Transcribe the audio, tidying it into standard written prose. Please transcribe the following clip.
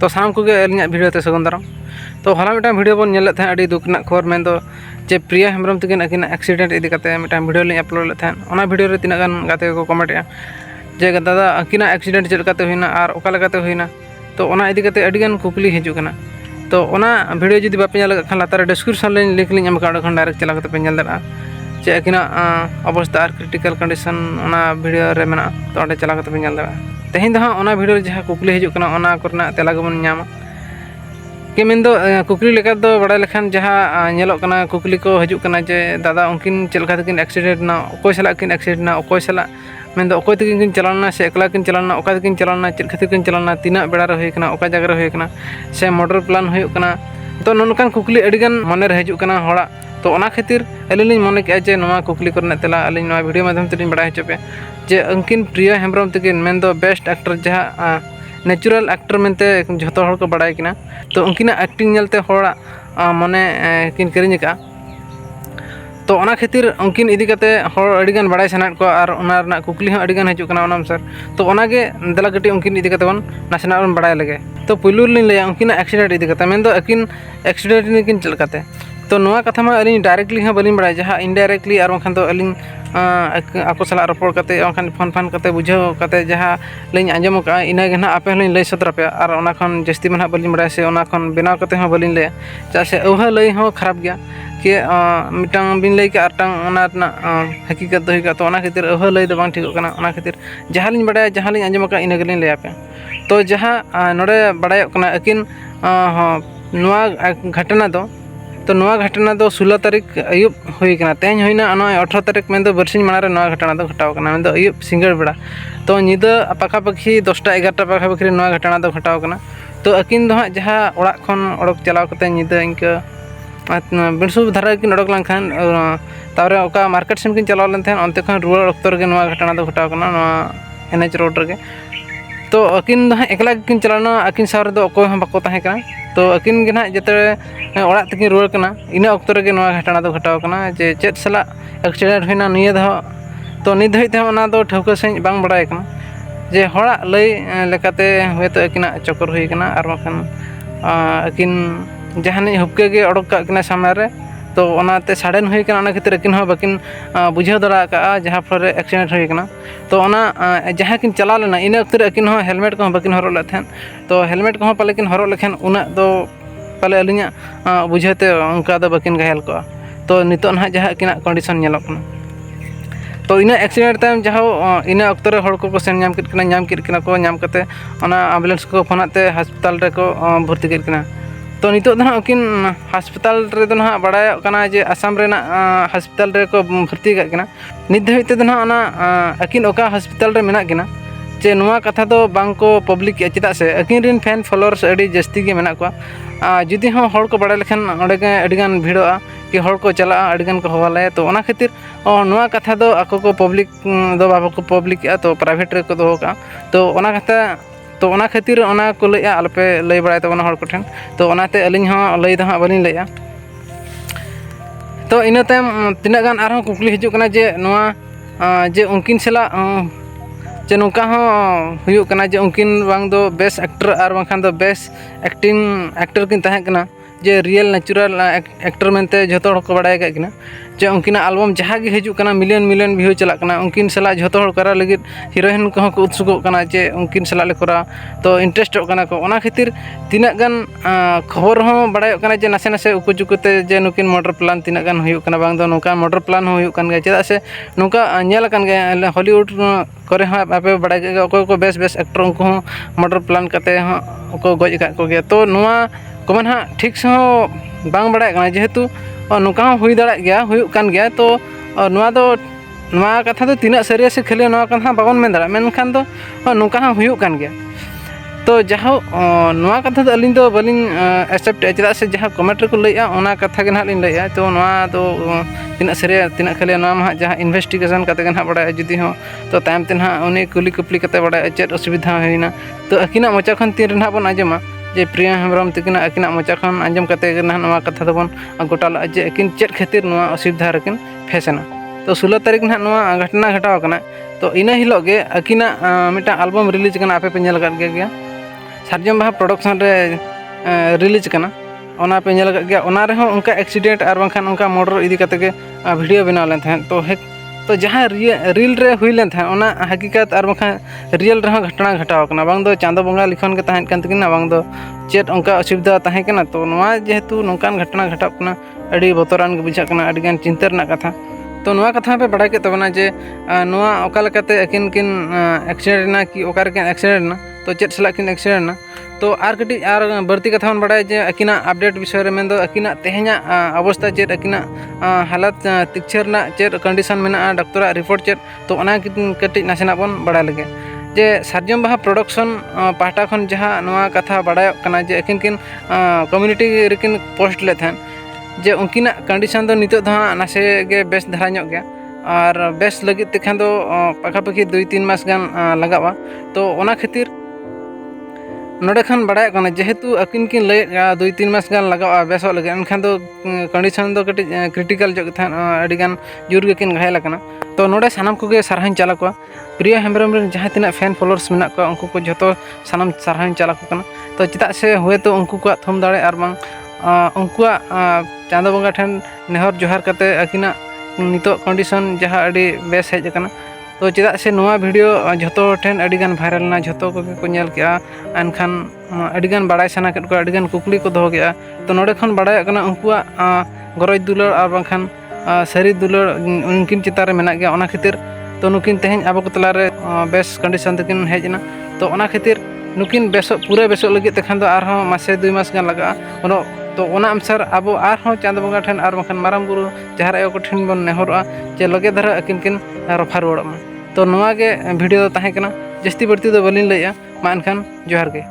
तो साम को अलिया भिडियो ते सगुन दाराम। तो हला मिटा भिडियो बन नेल था अड़ी दुख रना खबर मेन दो जे प्रिया हेम्ब्रम तकिन अकिन एक्सीडेंट इदी कते मिटा भिडियो लिंग अपलोड ले था। ओना भिडियो रे तिना गान गाते को कमेंट या जे दादा अकिन एक्सीडेंट चल काते हुइना और ओका लगाते हुइना। तो ओना इदी कते अड़ी गान कुकली हिजु कना। तो ओना भिडियो जुदी बापे नेल खान लातार डिस्क्रिप्शन लिंक लिंक लिंग एम काड खान डायरेक्ट चला कते पे नेल दरा जे अकिना अवस्था और क्रिटिकल कंडीशन ओना भिडियो रे मेना। तो ओंडे चला कते पे नेल दरा तेहें दो ओना भिडियो जहाँ कुकली हिजु कना ओना करना तेला गबन ᱧᱟᱢᱟ कि मेन दो कुकली लेका दो बड़ा लेखान जहाँ नेलोक कना कुकली को हिजुक कना जे दादा उनकिन चलका तकिन एक्सीडेंट ना ओकोय सला किन एक्सीडेंट ना ओकोय सला मेन दो ओकोय तकिन किन चलाना से एकला किन चलाना ओका तकिन चलाना चेल खातिर किन चलाना तिना बेड़ा रे होय कना ओका जगह रे होय कना से मॉडल प्लान होय कना। तो नोनकान कुकली अडिगान मने रे हिजुक कना होड़ा। तो ओना खातिर अलिन मने के जे नोवा कुकली करना तेला अलिन नोवा वीडियो माध्यम ते बड़ा हचो पे जे उनकिन प्रिया हेम्ब्रम तकिन मेन दो बेस्ट एक्टर जहाँ नेचुरल एक्टर मेनते जतो हर को बड़ाय किना। तो उनकिना एक्टिंग नेलते होड़ा मने किन किरिंग का। तो ओना खातिर उनकिन इदी कते हर अडिगान बड़ाय सनात को और ओना रना कुकली हं अडिगान हिजुक कना ओनाम सर। तो ओनागे देला गटी उनकिन इदी कते बन नासना बन बड़ाय लगे। तो पुलुर लिन लया उनकिना एक्सीडेंट इदी कते मेन दो अकिन एक्सीडेंट निकिन चल कते। तो नोआ कथा मा अलिन डायरेक्टली हं बलिन बड़ाय जहाँ इनडायरेक्टली और बखन तो अलिन आको सला रपड़ कते बखन फोन फान कते बुझाव कते जहाँ लिन आंजम का इना गे ना आपे लिन लय सदर पे और ओना खन जस्ती मन बलिन बड़ाय से ओना खन बेनाव कते हं बलिन लय चा से ओहा लय हं खराब गया कि मिटांग बिन लय के आरटांग ओना रना हकीकत दो हिका। तो ओना खातिर ओहा लय दो बांग ठीक कना। ओना खातिर जहाँ लिन बड़ाय जहाँ लिन आंजम का इना गे लिन लय आपे। तो जहाँ नोडे बड़ाय कना अकिन नोआ घटना दो तो नोआ घटना दो 16 तारीख अयुब हुई कना तेज हुईना 18 तारीख में दो बरसिंग माना रे नोआ घटना दो घटाव कना में दो अयुब सिंगड़ बेड़ा। तो निदा पाखापाखी 10टा 11टा पाखापाखी नोआ घटना दो घटाव कना। तो अकिन दो हां जहाँ ओड़ा खन ओडक चलाव कते निदा इनका बिनसु धारा किन ओडक लंखान तारे ओका मार्केट सेन किन चलाव लेन थेन ओनते खन रुआर अक्तर गे नोआ घटना दो घटाव कना नोआ एनएच रोड रे। तो अकिन दो हां एकला किन चलाना अकिन सावर दो ओकोय हम बाको ताहे कना। तो अकिन गे ना जते ओड़ा तकिन रुआर कना इना अक्तर गे नोआ घटना दो घटाव कना जे चेत सला एक्सीडेंट हुईना निया दो। तो निद हई ते ओना दो ठौका सही बांग बड़ाय कना जे होड़ा लय लेकाते होयतो अकिना चक्कर हुई कना और बखन अकिन जहानी हुबके गे ओडक का किना सामने रे। तो ओनाते साडेन हुई कना ओना खातिर अकिन हो बकिन बुझाव दरा का जहाँ फल एक्सीडेंट हुई कना। तो ओना जहाँ किन चला लेना इन अक्तर अकिन हो हेलमेट को बकिन हरक ले थेन। तो हेलमेट को पाले किन हरक लेखन उना दो पाले अलिया बुझाते उनका दो बकिन घायल को। तो नितो ना जहाँ किना कंडीशन नेलोक कना। तो इना एक्सीडेंट तायम जहाँ इना अक्तर हर को सेन नाम किट कना को नाम कते ओना एम्बुलेंस को फोनाते हस्पताल रे को भर्ती किट कना। तो नितो ना अकिन हस्पताल रे दो ना बड़ाय कना जे आसाम रेना हस्पताल रे को भर्ती का कना। नित धैते दो ना ओना अकिन ओका हस्पताल रे मेना किना जे नोआ कथा दो बांग को पब्लिक चेदा से अकिन रिन फैन फॉलोअर्स अड़ी जस्ती गे मेना को जुदी हो हर को बड़ा लेखन ओडे गे अडिगान भिड़ोआ कि हर को चला अडिगान को हवाले। तो ओना खातिर नोआ कथा दो आको को पब्लिक दो बाबा को पब्लिक तो प्राइवेट रे को दो का। तो ओना कथा तो ओना खातिर ओना को लैया अलपे लय बड़ाय तबना हर को ठेन। तो ओनाते अलिन हो लय दो हां बलिन लैया। तो इना तायम तिना गान आरो कुकली हिजुक कना जे नोआ जे उनकिन सला जे नौका हो हुयुक कना जे उनकिन बांग दो बेस्ट एक्टर और बांखान दो बेस्ट एक्टिंग एक्टर किन ताहे कना जे रियल नेचुरल एक्टर मेनते जतो हर को बड़ाय का किना जे उनकिना एल्बम जहाँ गे हिजुक कना मिलियन मिलियन व्यू चला कना उनकिन सला जतो हर करा लगित हीरोइन को को उत्सुक कना जे उनकिन सला ले करा। तो इंटरेस्ट कना को ओना खातिर तिना गान खबर हो बड़ाय कना जे नासे नासे उकुजुकुते जे नुकिन मॉडल प्लान तिना गान हुयुक कना बांग दो नौका मॉडल प्लान हो हुयुक कन गे चेदा से नौका नेल कन गे हॉलीवुड करे हाँ आपे बड़ाय गे ओको को बेस्ट बेस्ट एक्टर उनको मॉडल प्लान कते हो को गज का को गे। तो नोआ कमन हाँ ठीक से बांग बड़ाय कना जेहेतु नौका हुई दाड़ा गया हुयुक कान गया। तो नोआ दो नोआ कथा दो तिना सरिया से खेले नोआ कथा बाबन मेन दाड़ा मेनखान दो नौका हुयुक कान गया। तो जहाँ नोआ कथा दो अलिन दो बलिन एक्सेप्ट चेदा से जहाँ कमेंट रे को लैया ओना कथा गे ना लिन लैया। तो नोआ दो तिना सरिया तिना खेले नोआ मा जहाँ इन्वेस्टिगेशन कते गे ना बड़ाय जुदी हो तो तायम ते ना उनी कुली कुपली कते बड़ाय चेद असुविधा होइना। तो अकिना मचा खन तीन रे ना बन आजमा जे प्रिया हेम्ब्रम तकिना अकिना मचा खन आंजम कते गे ना नोआ कथा दो बन गोटाला जे अकिन चेद खातिर नोआ असुविधा रकिन फेसना। तो 16 तारीख ना नोआ घटना घटाव कना। तो इना हिलो गे अकिना मिटा एल्बम रिलीज कना आपे पे नेल गया सार्जम बाहा प्रोडक्शन रे रिलीज कना ओना पे नेल गया ओना रे हों उनका एक्सीडेंट और बांखान उनका मोटर इदी कते के वीडियो बनाव लेन था तो जहाँ रील रे हुई लेन था ओना हकीकत और बांखान रियल रे घटना घटाव कना बांग दो चांदो बंगा लिखन के तहन कान तकिना बांग दो चेत उनका असुविधा तहे कना तो नोआ जेहेतु नोकान घटना घटाव कना अड़ी बोतरान के बुझा कना अड़ी गान चिंता रना कथा तो नोआ कथा पे बड़ा के तबना जे नोआ ओका लकाते अकिन किन एक्सीडेंट ना कि ओकार के एक्सीडेंट ना तो चेत सला किन एक्सीडेंट ना तो आर कटी आर बढ़ती कथा बन बड़ा जे अकिना अपडेट विषय रे मेंदो अकिना तेहना अवस्था चेत अकिना हालत तिक्चर ना चेत कंडीशन मेना डॉक्टर रिपोर्ट चेत तो ओना कटी नासेना बन बड़ा लगे जे सार्जम बाहा प्रोडक्शन पाहटा खन जहाँ नोआ कथा बड़ा कना जे अकिन किन कम्युनिटी रेकिन पोस्ट ले थेन जे उनकिना कंडीशन दो नितो दो नासे गे बेस धरा ᱧᱚᱜ गया और बेस लगी तेखान दो पाखापाखि 2-3 मास गान लगावा तो ओना खातिर नोडे खान बड़ा कना जेहेतु अकिन किन लय 2-3 मास गान लगावा बेसो लगे एनखान दो कंडीशन दो कटी क्रिटिकल जग थान अडी गान जोर गे किन घायल कना तो नोडे सानाम कोगे सारहाइन चाला को प्रिया हेम्ब्रम रे जहाँ तिना फैन फॉलोअर्स मेना को उनको को जतो सानाम सारहाइन चाला को कना तो चिता से हुए तो उनको को थम दाड़े और बांग उनकुआ चांदो बंगा ठन नेहर जोहार कते अकिना नितो कंडीशन जहाँ अड़ी बेस हेज कना तो चेदा से नोआ वीडियो जतो ठेन अड़ीगान वायरल ना जतो को नेल केआ एनखान अड़ीगान बड़ाई सना केट को अड़ीगान कुकली को दोहो केआ तो नोडे खन बड़ाय कना उनकुआ गरज दुलर और बांखान सारी दुलर उनकिन चिता रे मेना गया ओना खातिर तो नुकिन तेहन आबो को तला रे बेस कंडीशन तकिन हेजना तो ओना खातिर नुकिन बेसो पूरे बेसो लगे तेखान दो आरहो मासे 2 मास गान लगा ओनो तो ओना अनुसार अब आरहों चांदो बंगा ठेन और बांखान माराम बुरु जहार आयो को ठेन बन नेहरआ जे लगे धरा अकिन किन रफा रुवाड़ा तो नोआ गे वीडियो ताहे कना जस्ती बढ़ती दो बलिन लैया मा एनखान जोहार गे।